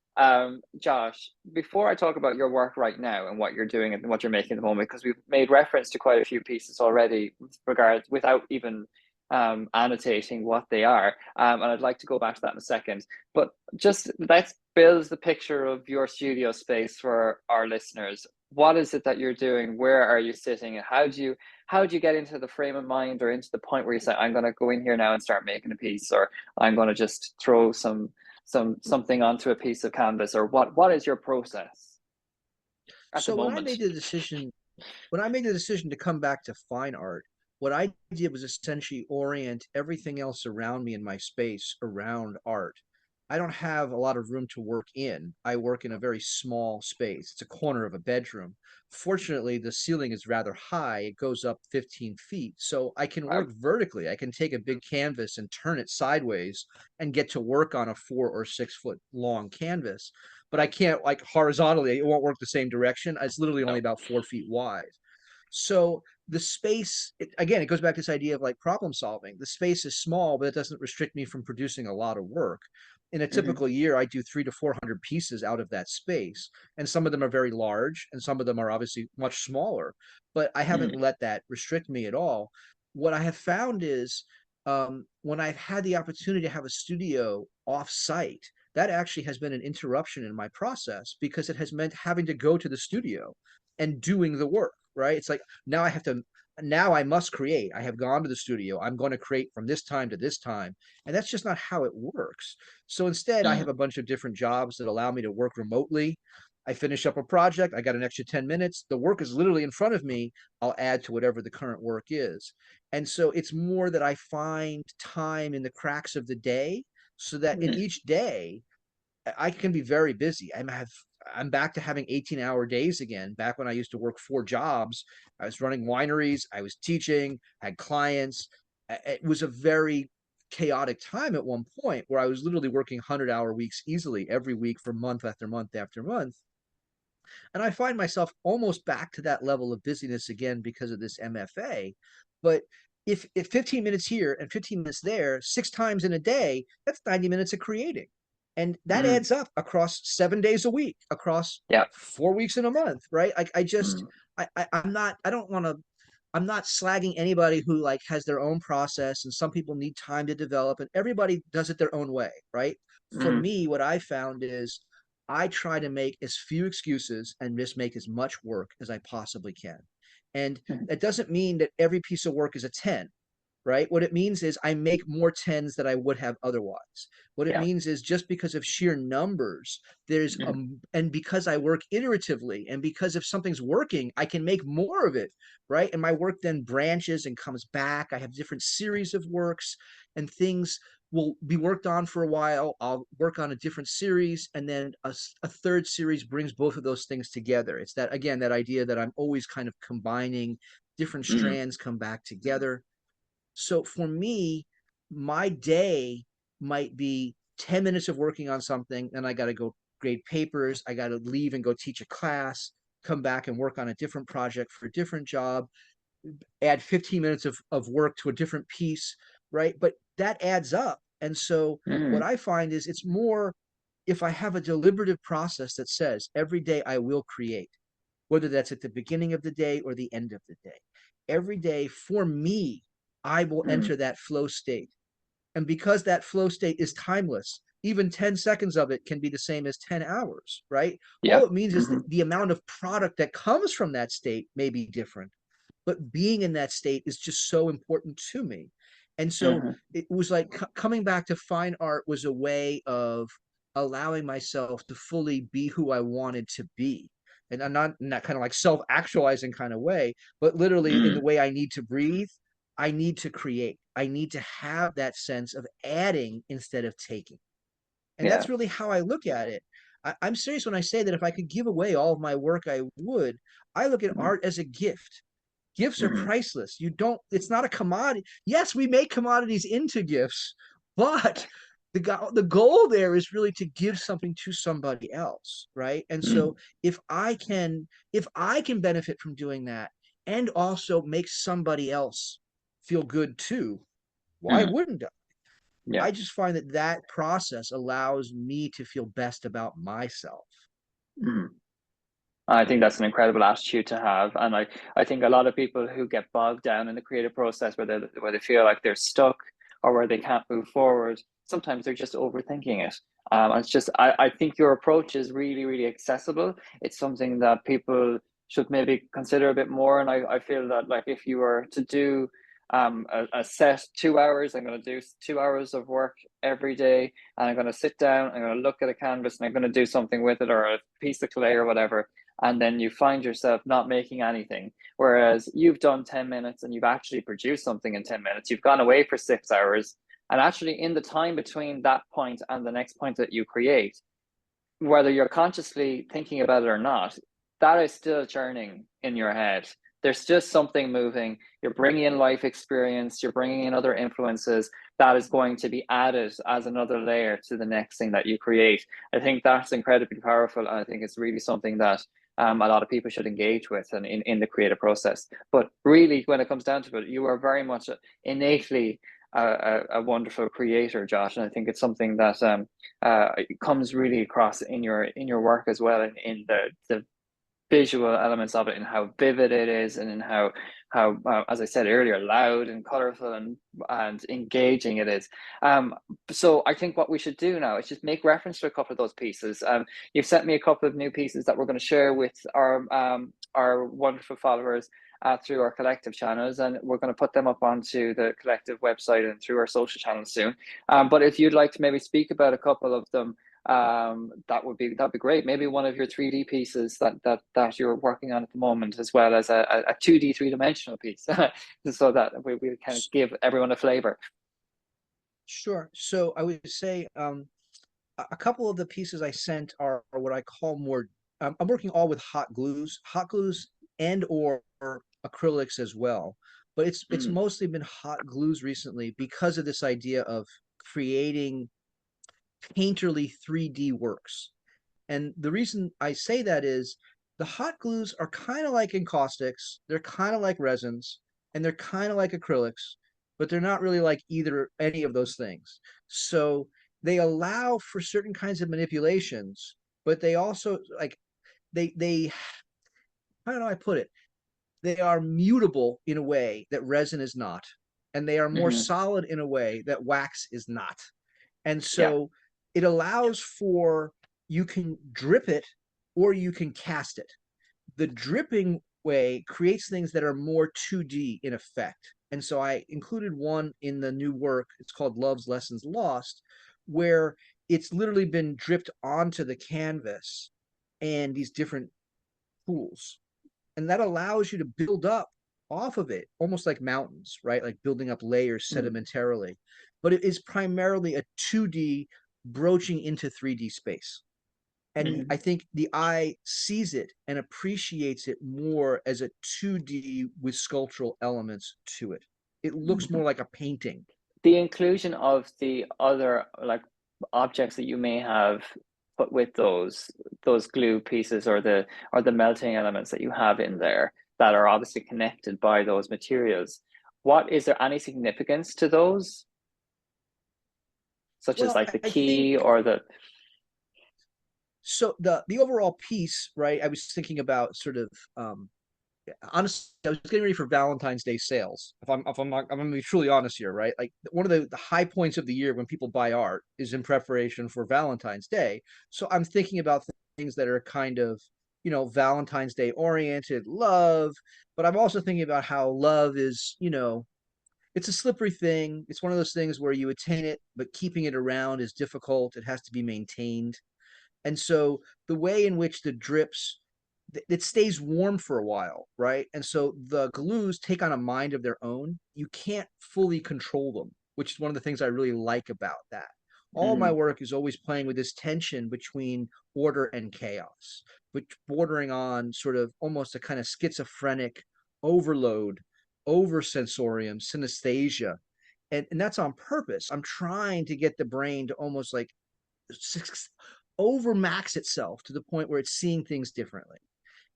Josh, before I talk about your work right now and what you're doing and what you're making at the moment, because we've made reference to quite a few pieces already with regards without even annotating what they are. And I'd like to go back to that in a second. But just let's build the picture of your studio space for our listeners. What is it that you're doing? Where are you sitting? And how do you get into the frame of mind or into the point where you say, I'm gonna go in here now and start making a piece, or I'm gonna just throw something onto a piece of canvas, or what is your process at the So moment? when I made the decision to come back to fine art, what I did was essentially orient everything else around me in my space around art. I don't have a lot of room to work in. I work in a very small space. It's a corner of a bedroom. Fortunately, the ceiling is rather high. It goes up 15 feet. So I can Wow. work vertically. I can take a big canvas and turn it sideways and get to work on a 4 or 6 foot long canvas. But I can't like horizontally, it won't work the same direction. It's literally only No. about 4 feet wide. So the space, again, it goes back to this idea of like problem solving. The space is small, but it doesn't restrict me from producing a lot of work. In a Mm-hmm. typical year, I do 300 to 400 pieces out of that space, and some of them are very large, and some of them are obviously much smaller. But I haven't Mm-hmm. let that restrict me at all. What I have found is when I've had the opportunity to have a studio off site, that actually has been an interruption in my process because it has meant having to go to the studio and doing the work, right? It's like now I must create. I have gone to the studio. I'm going to create from this time to this time. And that's just not how it works. So instead, I have Mm-hmm. a bunch of different jobs that allow me to work remotely. I finish up a project, I got an extra 10 minutes. The work is literally in front of me. I'll add to whatever the current work is. And so it's more that I find time in the cracks of the day so that in Mm-hmm. each day I can be very busy. I'm back to having 18-hour days again. Back when I used to work 4 jobs, I was running wineries, I was teaching, had clients. It was a very chaotic time at one point where I was literally working 100-hour weeks easily every week for month after month after month. And I find myself almost back to that level of busyness again because of this MFA. But if 15 minutes here and 15 minutes there, 6 times in a day, that's 90 minutes of creating. And that Mm. adds up across 7 days a week, across Yeah. 4 weeks in a month, right? I just, Mm. I'm not, I don't want to, I'm not slagging anybody who like has their own process, and some people need time to develop, and everybody does it their own way, right? For Mm. me, what I found is I try to make as few excuses and just make as much work as I possibly can. And Mm. that doesn't mean that every piece of work is a 10, right? What it means is I make more tens than I would have otherwise. What it Yeah. means is just because of sheer numbers, Mm. and because I work iteratively, and because if something's working, I can make more of it, right? And my work then branches and comes back. I have different series of works, and things will be worked on for a while. I'll work on a different series, and then a third series brings both of those things together. It's that, again, that idea that I'm always kind of combining different Mm. strands come back together. So for me, my day might be 10 minutes of working on something, then I got to go grade papers, I got to leave and go teach a class, come back and work on a different project for a different job, add 15 minutes of work to a different piece, right? But that adds up. And so what Mm. I find is it's more, if I have a deliberative process that says every day I will create, whether that's at the beginning of the day or the end of the day. Every day for me, I will Mm. enter that flow state. And because that flow state is timeless, even 10 seconds of it can be the same as 10 hours, right? Yeah. All it means is that Hmm. the amount of product that comes from that state may be different, but being in that state is just so important to me. And so Hmm. it was like coming back to fine art was a way of allowing myself to fully be who I wanted to be. And I'm not in that kind of like self actualizing kind of way, but literally in the Mm. way I need to breathe, I need to create. I need to have that sense of adding instead of taking. And Yeah. that's really how I look at it. I'm serious when I say that if I could give away all of my work, I would. I look at Mm. art as a gift. Gifts are Mm. priceless. You don't, it's not a commodity. Yes, we make commodities into gifts, but the goal there is really to give something to somebody else, right? And so Mm. if I can benefit from doing that and also make somebody else feel good too, why Mm. wouldn't I? Yeah. I just find that that process allows me to feel best about myself. Mm. I think that's an incredible attitude to have, and I think a lot of people who get bogged down in the creative process, where they feel like they're stuck or where they can't move forward, sometimes they're just overthinking it. It's just I think your approach is really really accessible. It's something that people should maybe consider a bit more, and I feel that like if you were to do a set 2 hours, I'm going to do 2 hours of work every day, and I'm going to sit down, I'm going to look at a canvas, and I'm going to do something with it or a piece of clay or whatever, and then you find yourself not making anything. Whereas you've done 10 minutes and you've actually produced something in 10 minutes, you've gone away for 6 hours. And actually, in the time between that point and the next point that you create, whether you're consciously thinking about it or not, that is still churning in your head. There's just something moving. You're bringing in life experience, you're bringing in other influences that is going to be added as another layer to the next thing that you create. I think that's incredibly powerful. And I think it's really something that a lot of people should engage with and in the creative process. But really, when it comes down to it, you are very much innately a wonderful creator, Josh. And I think it's something that it comes really across in your work as well, in the visual elements of it, and how vivid it is, and in how as I said earlier, loud and colorful and engaging it is. So I think what we should do now is just make reference to a couple of those pieces. You've sent me a couple of new pieces that we're going to share with our wonderful followers through our collective channels, and we're going to put them up onto the collective website and through our social channels soon. But if you'd like to maybe speak about a couple of them, that'd be great. Maybe one of your 3D pieces that you're working on at the moment, as well as a 2D three-dimensional piece, so that we kind of give everyone a flavor. Sure. So I would say a couple of the pieces I sent are what I call more. I'm working all with hot glues and or acrylics as well. but it's Mm, mostly been hot glues recently because of this idea of creating painterly 3D works. And the reason I say that is the hot glues are kind of like encaustics, they're kind of like resins, and they're kind of like acrylics, but they're not really like either any of those things. So they allow for certain kinds of manipulations, but they also like they how do I put it? They are mutable in a way that resin is not, and they are more hmm. solid in a way that wax is not. And Yeah. so it allows for you can drip it or you can cast it. The dripping way creates things that are more 2D in effect. And so I included one in the new work. It's called Love's Lessons Lost, where it's literally been dripped onto the canvas and these different pools. And that allows you to build up off of it, almost like mountains, right? Like building up layers Mm, sedimentarily. But it is primarily a 2D broaching into 3D space. And hmm. I think the eye sees it and appreciates it more as a 2D with sculptural elements to it. It looks more like a painting. The inclusion of the other like objects that you may have put with those glue pieces or the melting elements that you have in there that are obviously connected by those materials. What is there any significance to those, such as Well, like the I think key or the so. The overall piece, right? I was thinking about sort of honestly, I was getting ready for Valentine's Day sales. I'm gonna be truly honest here, right? Like one of the high points of the year when people buy art is in preparation for Valentine's Day. So I'm thinking about things that are kind of, Valentine's Day oriented, love, but I'm also thinking about how love is, it's a slippery thing. It's one of those things where you attain it, but keeping it around is difficult. It has to be maintained. And so the way in which the drips it stays warm for a while, right? And so the glues take on a mind of their own. You can't fully control them, which is one of the things I really like about that. All my mm, work is always playing with this tension between order and chaos, but bordering on sort of almost a kind of schizophrenic overload, over sensorium, synesthesia. And that's on purpose. I'm trying to get the brain to almost like overmax itself to the point where it's seeing things differently.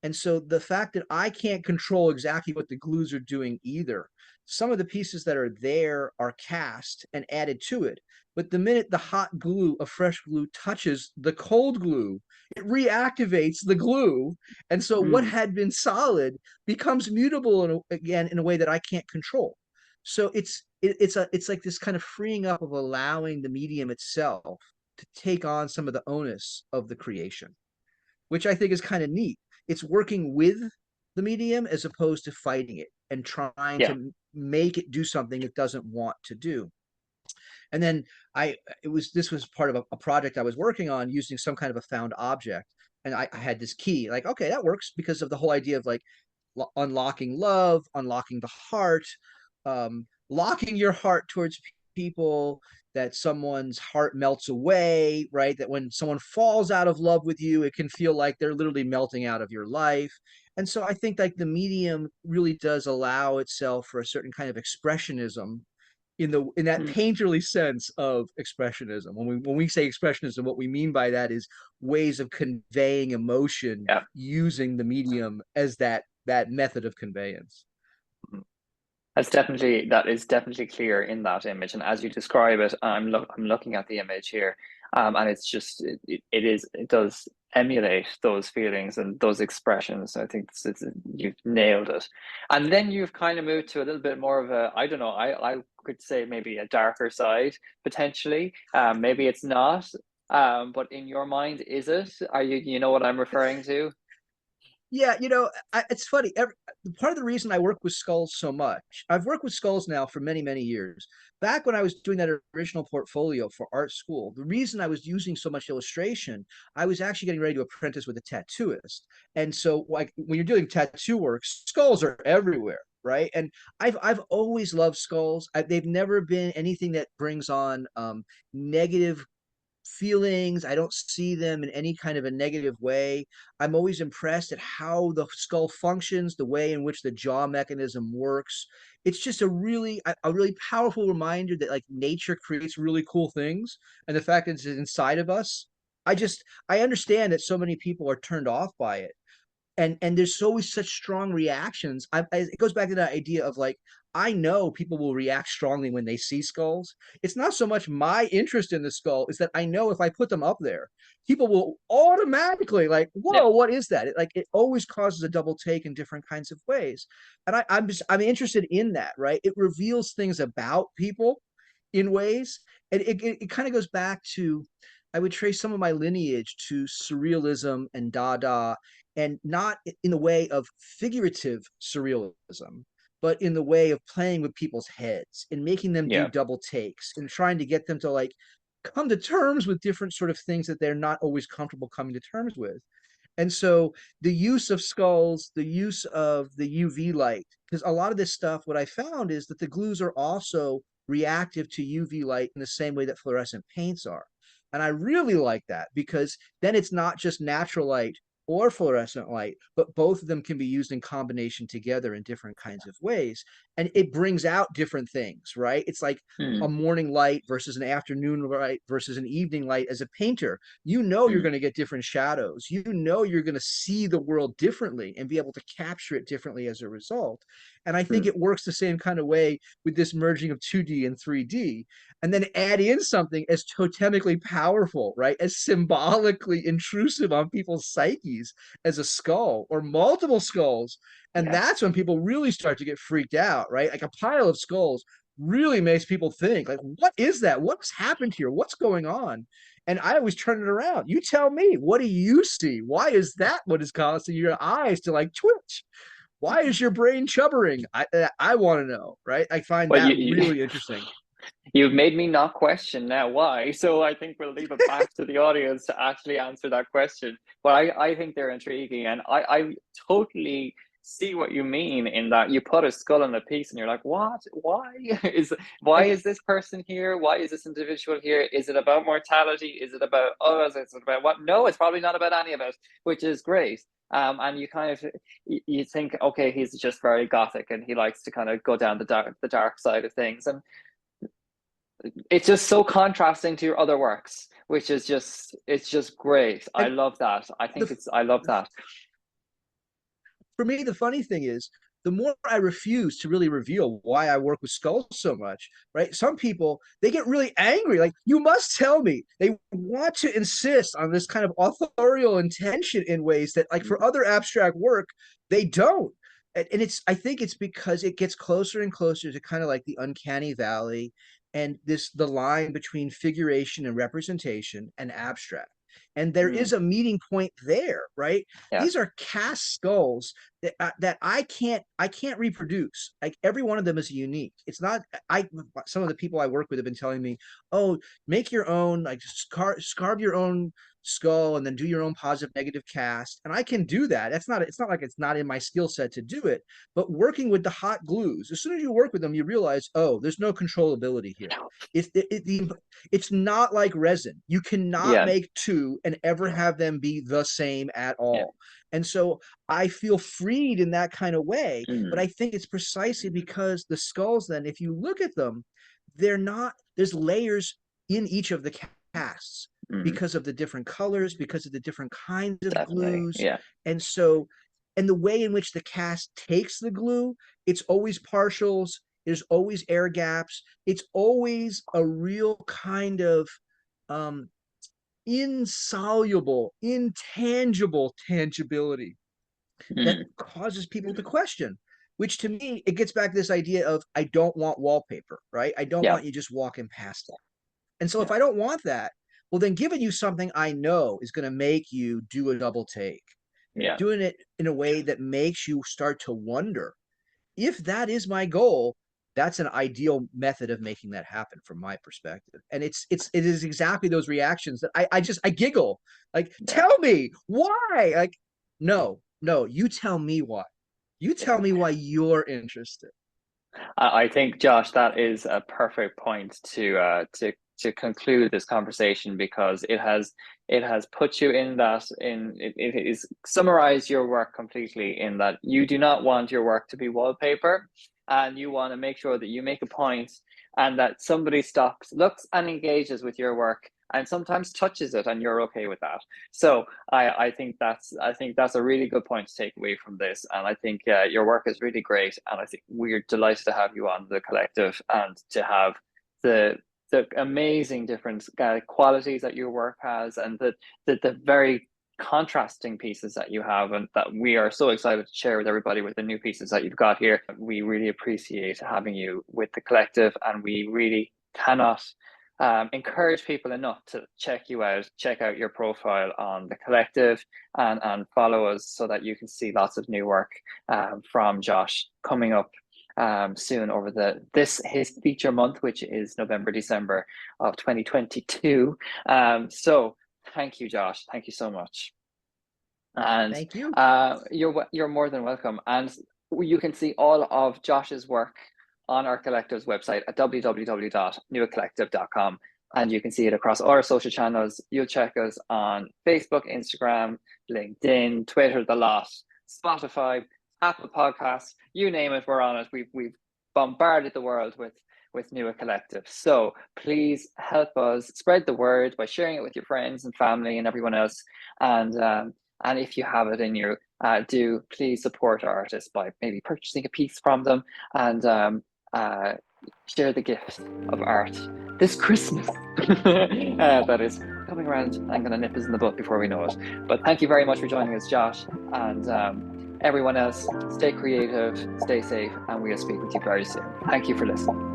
And so the fact that I can't control exactly what the glues are doing either, some of the pieces that are there are cast and added to it. But the minute the hot glue, a fresh glue, touches the cold glue, it reactivates the glue. And so what mm, had been solid becomes mutable again in a way that I can't control. So it's like this kind of freeing up of allowing the medium itself to take on some of the onus of the creation, which I think is kind of neat. It's working with the medium as opposed to fighting it and trying yeah. to make it do something it doesn't want to do. And then this was part of a project I was working on using some kind of a found object. And I had this key, like, okay, that works because of the whole idea of like unlocking love, unlocking the heart, locking your heart towards people, that someone's heart melts away, right? That when someone falls out of love with you, it can feel like they're literally melting out of your life. And so I think like the medium really does allow itself for a certain kind of expressionism in that Mm, painterly sense of expressionism. When we say expressionism, what we mean by that is ways of conveying emotion yeah. using the medium as that method of conveyance. Mm. That is definitely clear in that image, and as you describe it, I'm looking at the image here, and it's just it does emulate those feelings and those expressions. I think you've nailed it, and then you've kind of moved to a little bit more of a I don't know I could say maybe a darker side potentially. Maybe it's not, but in your mind, is it? Are you know what I'm referring to? Yeah, it's funny. Part of the reason I work with skulls so much, I've worked with skulls now for many, many years. Back when I was doing that original portfolio for art school, the reason I was using so much illustration, I was actually getting ready to apprentice with a tattooist. And so, like when you're doing tattoo work, skulls are everywhere, right? And I've always loved skulls. They've never been anything that brings on negative feelings. I don't see them in any kind of a negative way. I'm always impressed at how the skull functions, the way in which the jaw mechanism works. It's just a really powerful reminder that like nature creates really cool things, and the fact that it's inside of us. I understand that so many people are turned off by it, and there's always such strong reactions. It goes back to that idea of like, I know people will react strongly when they see skulls. It's not so much my interest in the skull, is that I know if I put them up there, people will automatically like, Yeah. whoa, what is that? It always causes a double take in different kinds of ways. And I'm interested in that, right? It reveals things about people in ways. And it kind of goes back to, I would trace some of my lineage to surrealism and Dada, and not in the way of figurative surrealism, but in the way of playing with people's heads and making them do Yeah. double takes and trying to get them to like come to terms with different sort of things that they're not always comfortable coming to terms with. And so the use of skulls, the use of the UV light, because a lot of this stuff, what I found is that the glues are also reactive to UV light in the same way that fluorescent paints are. And I really like that because then it's not just natural light or fluorescent light, but both of them can be used in combination together in different kinds of ways. And it brings out different things, right? It's like a Mm, morning light versus an afternoon light versus an evening light. As a painter, you know you're mm, going to get different shadows. You know you're going to see the world differently and be able to capture it differently as a result. And I think mm, it works the same kind of way with this merging of 2D and 3D. And then add in something as totemically powerful, right? As symbolically intrusive on people's psyches as a skull or multiple skulls. And yeah. that's when people really start to get freaked out, right? Like a pile of skulls really makes people think, like, what is that? What's happened here? What's going on? And I always turn it around. You tell me, what do you see? Why is that what is causing your eyes to like twitch? Why is your brain chubbering? I want to know, right? I find Well, that really interesting. you've made me not question now why. So I think we'll leave it back to the audience to actually answer that question. But I think they're intriguing, and I totally see what you mean in that you put a skull in a piece and you're like, what? Why And is this person here? Why is this individual here? Is it about mortality? Is it about us? Is it about what? No, it's probably not about any of it, which is great. And you kind of you think, okay, he's just very gothic and he likes to kind of go down the dark side of things, and it's just so contrasting to your other works, which is just it's just great. I and love that. the I love that. for me, the funny thing is, the more I refuse to really reveal why I work with skulls so much, right? Some people, they get really angry. Like, you must tell me. They want to insist on this kind of authorial intention in ways that, like, for other abstract work, they don't. And I think it's because it gets closer and closer to kind of like the uncanny valley and the line between figuration and representation and abstract. And there is Mm, a meeting point there, right? yeah. These are cast skulls that I can't reproduce. Like every one of them is unique. It's not I Some of the people I work with have been telling me, "Oh, make your own, like scarve your own skull and then do your own positive negative cast." And I can do that. It's not like it's not in my skill set to do it, but working with the hot glues, as soon as you work with them, you realize, "Oh, there's no controllability here." It's not like resin. You cannot Yeah. make two and ever have them be the same at Yeah. all. And so I feel freed in that kind of way. But Mm, I think it's precisely because the skulls, then, if you look at them, there's layers in each of the casts mm, because of the different colors, because of the different kinds of definitely. glues. Yeah. And so, and the way in which the cast takes the glue, it's always partials, there's always air gaps, it's always a real kind of um, insoluble, intangible tangibility that Mm, causes people to question. Which to me, it gets back to this idea of I don't want wallpaper, right? I don't yeah. want you just walking past that. And so if Yeah. I don't want that, well, then giving you something I know is going to make you do a double take, Yeah. doing it in a way that makes you start to wonder if that is my goal. That's an ideal method of making that happen from my perspective. And it is exactly those reactions that I giggle. Like, Yeah. tell me why. Like, no, you tell me why. You tell Yeah. me why you're interested. I think, Josh, that is a perfect point to conclude this conversation, because it has put you in that it is summarized your work completely, in that you do not want your work to be wallpaper, and you want to make sure that you make a point, and that somebody stops, looks, and engages with your work, and sometimes touches it, and you're okay with that. So I think that's a really good point to take away from this, and I think your work is really great, and I think we're delighted to have you on the collective, and to have the amazing different qualities that your work has, and the very contrasting pieces that you have, and that we are so excited to share with everybody with the new pieces that you've got here. We really appreciate having you with the collective, and we really cannot encourage people enough to check you out, check out your profile on the collective, and follow us, so that you can see lots of new work from Josh coming up soon over his feature month, which is November, December of 2022. So thank you, Josh. Thank you so much. And Thank you. you're more than welcome. And you can see all of Josh's work on our collective's website at www.nuacollective.com. And you can see it across all our social channels. You'll check us on Facebook, Instagram, LinkedIn, Twitter, the lot, Spotify, Apple Podcasts, you name it, we're on it. We've bombarded the world with Nua Collective. So please help us spread the word by sharing it with your friends and family and everyone else. And if you have it in you, do please support our artists by maybe purchasing a piece from them, and share the gift of art this Christmas that is coming around. I'm going to nip us in the butt before we know it. But thank you very much for joining us, Josh, and everyone else. Stay creative, stay safe, and we'll speak with you very soon. Thank you for listening.